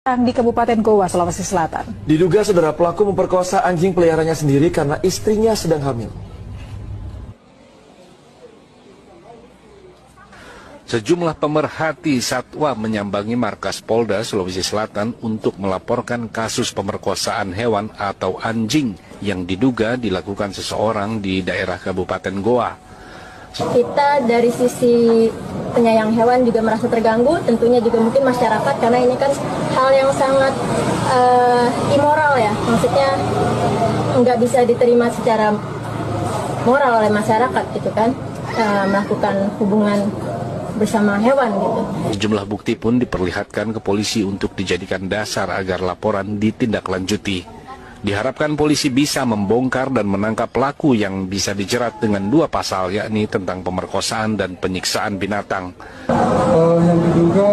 di Kabupaten Goa, Sulawesi Selatan. Diduga saudara pelaku memperkosa anjing peliharanya sendiri karena istrinya sedang hamil. Sejumlah pemerhati satwa menyambangi markas Polda Sulawesi Selatan untuk melaporkan kasus pemerkosaan hewan atau anjing yang diduga dilakukan seseorang di daerah Kabupaten Goa. Kita dari sisi penyayang hewan juga merasa terganggu, tentunya juga mungkin masyarakat, karena ini kan hal yang sangat immoral ya, maksudnya nggak bisa diterima secara moral oleh masyarakat gitu kan, melakukan hubungan bersama hewan gitu. Sejumlah bukti pun diperlihatkan ke polisi untuk dijadikan dasar agar laporan ditindaklanjuti. Diharapkan polisi bisa membongkar dan menangkap pelaku yang bisa dijerat dengan 2 pasal, yakni tentang pemerkosaan dan penyiksaan binatang. Yang diduga